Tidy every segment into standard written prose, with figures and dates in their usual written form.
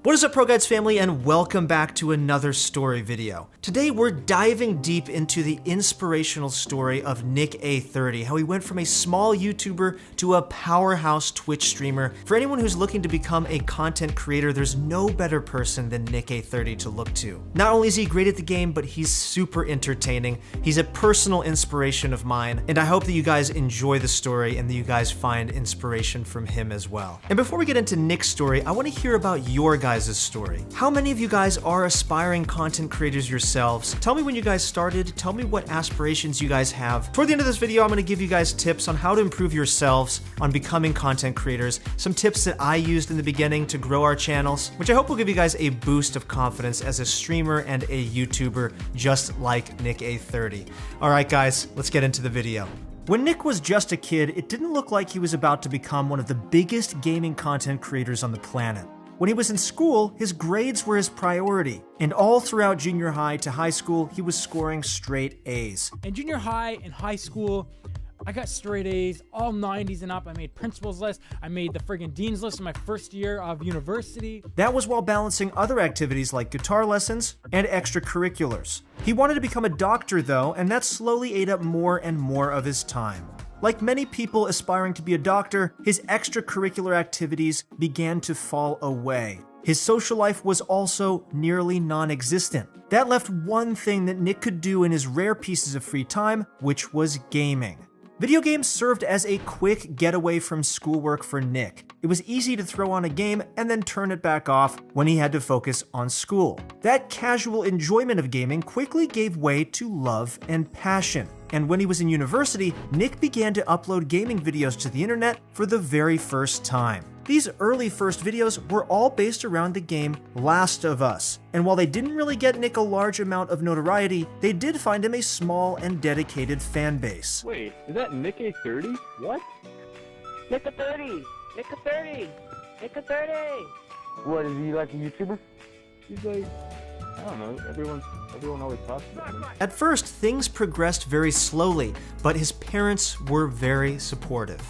What is up, Pro Guides family, and welcome back to another story video. Today we're diving deep into the inspirational story of Nick A30, how he went from a small YouTuber to a powerhouse Twitch streamer. For anyone who's looking to become a content creator, there's no better person than Nick A30 to look to. Not only is he great at the game, but he's super entertaining. He's a personal inspiration of mine, and I hope that you guys enjoy the story and that you guys find inspiration from him as well. And before we get into Nick's story, I want to hear about your guys' story. How many of you guys are aspiring content creators yourselves? Tell me when you guys started. Tell me what aspirations you guys have. Toward the end of this video, I'm going to give you guys tips on how to improve yourselves on becoming content creators. Some tips that I used in the beginning to grow our channels, which I hope will give you guys a boost of confidence as a streamer and a YouTuber just like Nick A30. All right, guys, let's get into the video. When Nick was just a kid, it didn't look like he was about to become one of the biggest gaming content creators on the planet. When he was in school, his grades were his priority, and all throughout junior high to high school, he was scoring straight A's. In junior high and high school, I got straight A's, all 90s and up. I made principal's list. I made the friggin' dean's list in my first year of university. That was while balancing other activities like guitar lessons and extracurriculars. He wanted to become a doctor though, and that slowly ate up more and more of his time. Like many people aspiring to be a doctor, his extracurricular activities began to fall away. His social life was also nearly non-existent. That left one thing that Nick could do in his rare pieces of free time, which was gaming. Video games served as a quick getaway from schoolwork for Nick. It was easy to throw on a game and then turn it back off when he had to focus on school. That casual enjoyment of gaming quickly gave way to love and passion. And when he was in university, Nick began to upload gaming videos to the internet for the very first time. These early first videos were all based around the game Last of Us, and while they didn't really get Nick a large amount of notoriety, they did find him a small and dedicated fan base. Wait, is that Nick A30? What? Nick A30! Nick A30! Nick A30! What, is he like a YouTuber? He's like, I don't know, everyone always talks about him. At first, things progressed very slowly, but his parents were very supportive.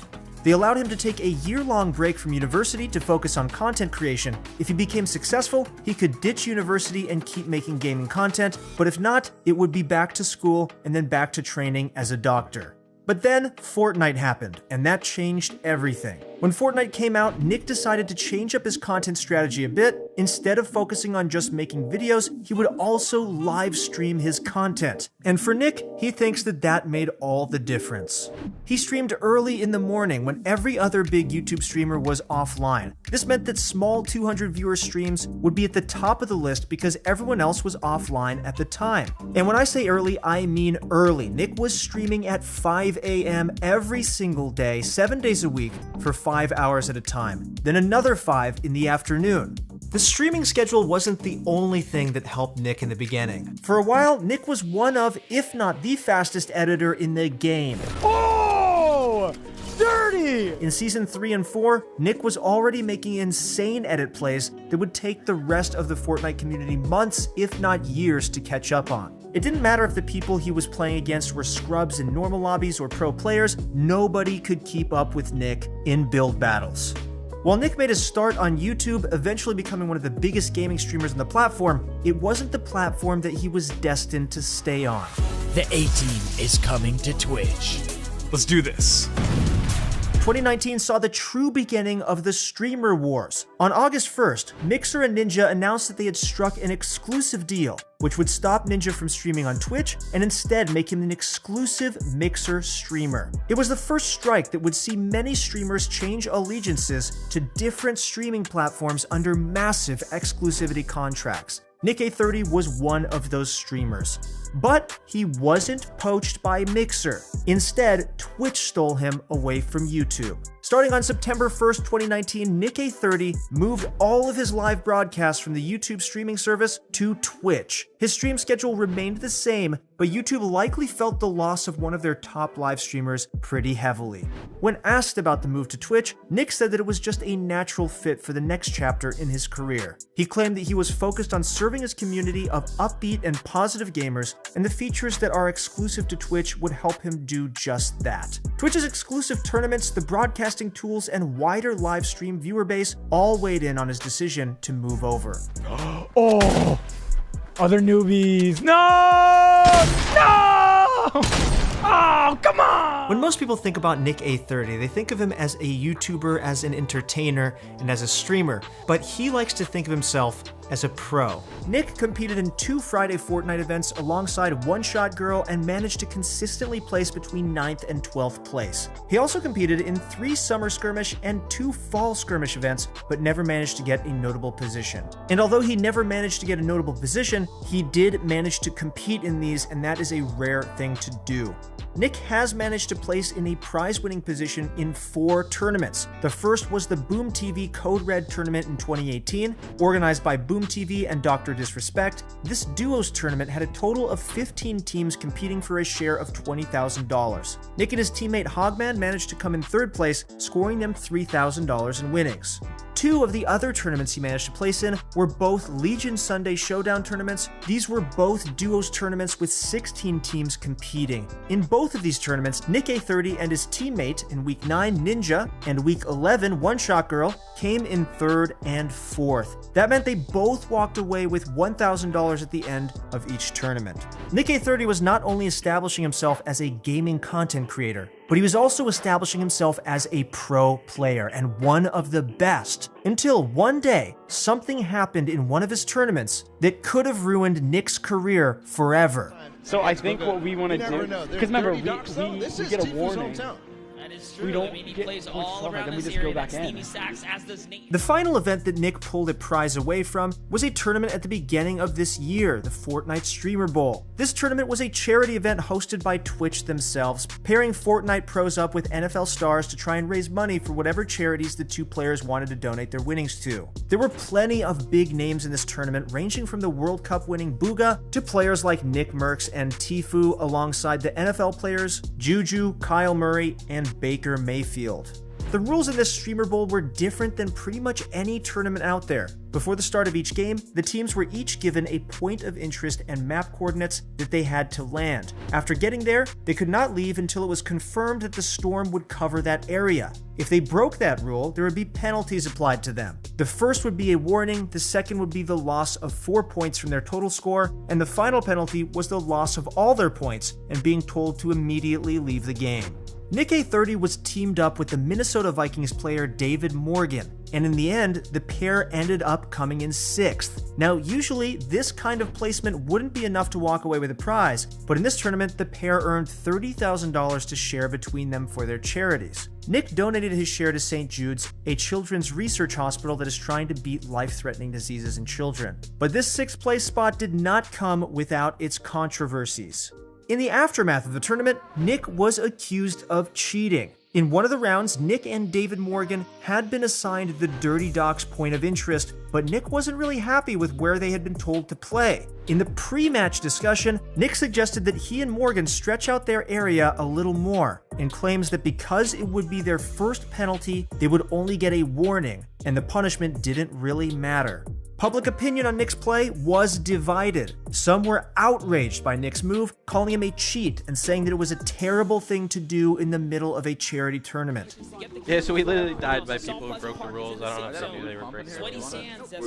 They allowed him to take a year-long break from university to focus on content creation. If he became successful, he could ditch university and keep making gaming content, but if not, it would be back to school and then back to training as a doctor. But then Fortnite happened, and that changed everything. When Fortnite came out, Nick decided to change up his content strategy a bit. Instead of focusing on just making videos, he would also live stream his content. And for Nick, he thinks that that made all the difference. He streamed early in the morning when every other big YouTube streamer was offline. This meant that small 200 viewer streams would be at the top of the list because everyone else was offline at the time. And when I say early, I mean early. Nick was streaming at 5 a.m. every single day, 7 days a week, for 5 hours at a time, then another 5 in the afternoon. The streaming schedule wasn't the only thing that helped Nick in the beginning. For a while, Nick was one of, if not the fastest editor in the game. Oh! Dirty! In Season 3 and 4, Nick was already making insane edit plays that would take the rest of the Fortnite community months, if not years, to catch up on. It didn't matter if the people he was playing against were scrubs in normal lobbies or pro players, nobody could keep up with Nick in build battles. While Nick made his start on YouTube, eventually becoming one of the biggest gaming streamers on the platform, it wasn't the platform that he was destined to stay on. The A-Team is coming to Twitch. Let's do this. 2019 saw the true beginning of the streamer wars. On August 1st, Mixer and Ninja announced that they had struck an exclusive deal, which would stop Ninja from streaming on Twitch and instead make him an exclusive Mixer streamer. It was the first strike that would see many streamers change allegiances to different streaming platforms under massive exclusivity contracts. Nick A30 was one of those streamers. But he wasn't poached by Mixer. Instead, Twitch stole him away from YouTube. Starting on September 1st, 2019, Nick A30 moved all of his live broadcasts from the YouTube streaming service to Twitch. His stream schedule remained the same, but but YouTube likely felt the loss of one of their top live streamers pretty heavily. When asked about the move to Twitch, Nick said that it was just a natural fit for the next chapter in his career. He claimed that he was focused on serving his community of upbeat and positive gamers, and the features that are exclusive to Twitch would help him do just that. Twitch's exclusive tournaments, the broadcasting tools, and wider live stream viewer base all weighed in on his decision to move over. Oh, other newbies. No! No! Oh, come on! When most people think about Nick A30, they think of him as a YouTuber, as an entertainer, and as a streamer, but he likes to think of himself as a pro. Nick competed in 2 Friday Fortnite events alongside One Shot Girl and managed to consistently place between 9th and 12th place. He also competed in 3 Summer Skirmish and 2 Fall Skirmish events, but never managed to get a notable position. And although he never managed to get a notable position, he did manage to compete in these, and that is a rare thing to do. Nick has managed to place in a prize-winning position in 4 tournaments. The first was the Boom TV Code Red tournament in 2018, organized by Boom TV and Dr. Disrespect. This duos tournament had a total of 15 teams competing for a share of $20,000. Nick and his teammate Hogman managed to come in 3rd place, scoring them $3,000 in winnings. 2 of the other tournaments he managed to place in were both Legion Sunday Showdown tournaments. These were both duos tournaments with 16 teams competing. In both of these tournaments, Nick A30 and his teammate in Week 9, Ninja, and Week 11, One Shot Girl, came in 3rd and 4th. That meant they both walked away with $1,000 at the end of each tournament. Nick A30 was not only establishing himself as a gaming content creator, but he was also establishing himself as a pro player and one of the best. Until one day, something happened in one of his tournaments that could have ruined Nick's career forever. So I think what we want to do, because remember, we get a warning. We don't get pushed off, and then we just go back in. The final event that Nick pulled a prize away from was a tournament at the beginning of this year, the Fortnite Streamer Bowl. This tournament was a charity event hosted by Twitch themselves, pairing Fortnite pros up with NFL stars to try and raise money for whatever charities the 2 players wanted to donate their winnings to. There were plenty of big names in this tournament, ranging from the World Cup winning Booga to players like Nick Merckx and Tfue, alongside the NFL players Juju, Kyle Murray, and Baker Mayfield. The rules in this Streamer Bowl were different than pretty much any tournament out there. Before the start of each game, the teams were each given a point of interest and map coordinates that they had to land. After getting there, they could not leave until it was confirmed that the storm would cover that area. If they broke that rule, there would be penalties applied to them. The first would be a warning, the second would be the loss of 4 points from their total score, and the final penalty was the loss of all their points and being told to immediately leave the game. Nick A30 was teamed up with the Minnesota Vikings player David Morgan, and in the end, the pair ended up coming in 6th. Now, usually, this kind of placement wouldn't be enough to walk away with a prize, but in this tournament, the pair earned $30,000 to share between them for their charities. Nick donated his share to St. Jude's, a children's research hospital that is trying to beat life-threatening diseases in children. But this 6th place spot did not come without its controversies. In the aftermath of the tournament, Nick was accused of cheating. In one of the rounds, Nick and David Morgan had been assigned the Dirty Docks point of interest, but Nick wasn't really happy with where they had been told to play. In the pre-match discussion, Nick suggested that he and Morgan stretch out their area a little more, and claims that because it would be their first penalty, they would only get a warning, and the punishment didn't really matter. Public opinion on Nick's play was divided. Some were outraged by Nick's move, calling him a cheat and saying that it was a terrible thing to do in the middle of a charity tournament. Yeah, so we literally died by people who broke the rules. I don't know if they knew they were breaking the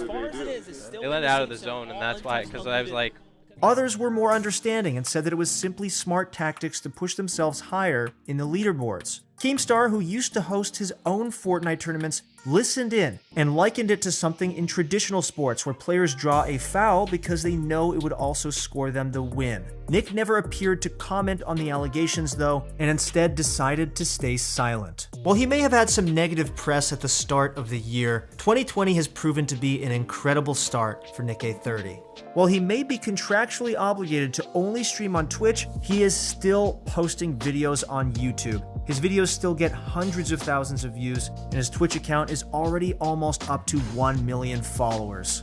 rules. They let it out of the zone, and that's why, because I was like... Others were more understanding and said that it was simply smart tactics to push themselves higher in the leaderboards. Keemstar, who used to host his own Fortnite tournaments, listened in and likened it to something in traditional sports where players draw a foul because they know it would also score them the win. Nick never appeared to comment on the allegations though, and instead decided to stay silent. While he may have had some negative press at the start of the year, 2020 has proven to be an incredible start for Nick A30. While he may be contractually obligated to only stream on Twitch, he is still posting videos on YouTube. His videos still get hundreds of thousands of views, and his Twitch account is already almost up to 1 million followers.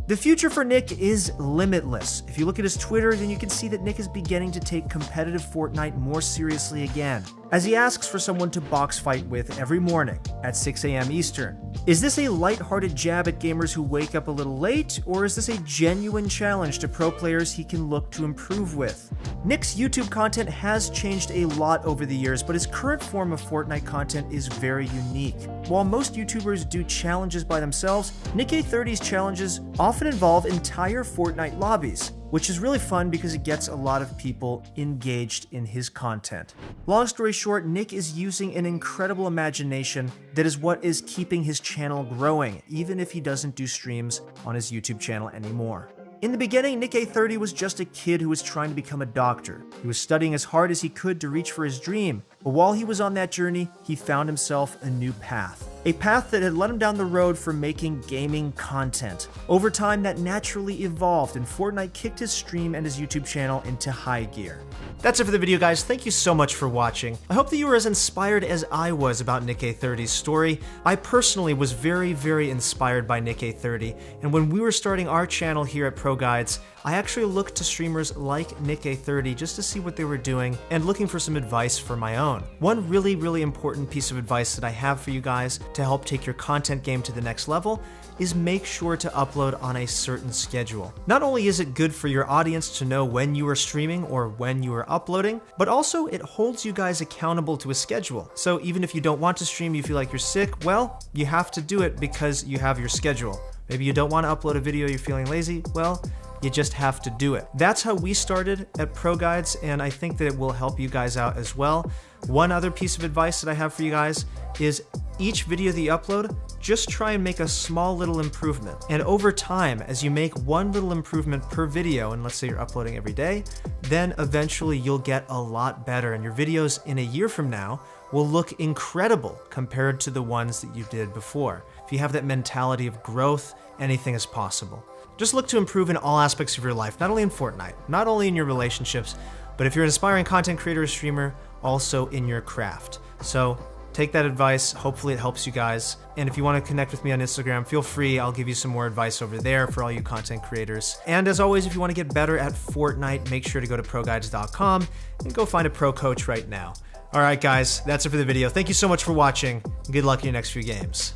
The future for Nick is limitless. If you look at his Twitter, then you can see that Nick is beginning to take competitive Fortnite more seriously again, as he asks for someone to box fight with every morning at 6 a.m. Eastern. Is this a lighthearted jab at gamers who wake up a little late, or is this a genuine challenge to pro players he can look to improve with? Nick's YouTube content has changed a lot over the years, but his current form of Fortnite content is very unique. While most YouTubers do challenges by themselves, Nick A30's challenges often involve entire Fortnite lobbies, which is really fun because it gets a lot of people engaged in his content. Long story short, Nick is using an incredible imagination that is what is keeping his channel growing, even if he doesn't do streams on his YouTube channel anymore. In the beginning, Nick A30 was just a kid who was trying to become a doctor. He was studying as hard as he could to reach for his dream, but while he was on that journey, he found himself a new path. A path that had led him down the road for making gaming content. Over time, that naturally evolved, and Fortnite kicked his stream and his YouTube channel into high gear. That's it for the video, guys. Thank you so much for watching. I hope that you were as inspired as I was about Nick A30's story. I personally was very, very inspired by Nick A30, and when we were starting our channel here at Pro Guides, I actually looked to streamers like Nick A30 just to see what they were doing and looking for some advice for my own. One really, really important piece of advice that I have for you guys to help take your content game to the next level is make sure to upload on a certain schedule. Not only is it good for your audience to know when you are streaming or when you are uploading, but also it holds you guys accountable to a schedule. So even if you don't want to stream, you feel like you're sick, well, you have to do it because you have your schedule. Maybe you don't want to upload a video, you're feeling lazy, well, you just have to do it. That's how we started at Pro Guides, and I think that it will help you guys out as well. One other piece of advice that I have for you guys is each video that you upload, just try and make a small little improvement. And over time, as you make one little improvement per video, and let's say you're uploading every day, then eventually you'll get a lot better, and your videos in a year from now will look incredible compared to the ones that you did before. If you have that mentality of growth, anything is possible. Just look to improve in all aspects of your life, not only in Fortnite, not only in your relationships, but if you're an aspiring content creator or streamer, also in your craft. So take that advice, hopefully it helps you guys. And if you want to connect with me on Instagram, feel free, I'll give you some more advice over there for all you content creators. And as always, if you want to get better at Fortnite, make sure to go to ProGuides.com and go find a pro coach right now. All right, guys, that's it for the video. Thank you so much for watching, and good luck in your next few games.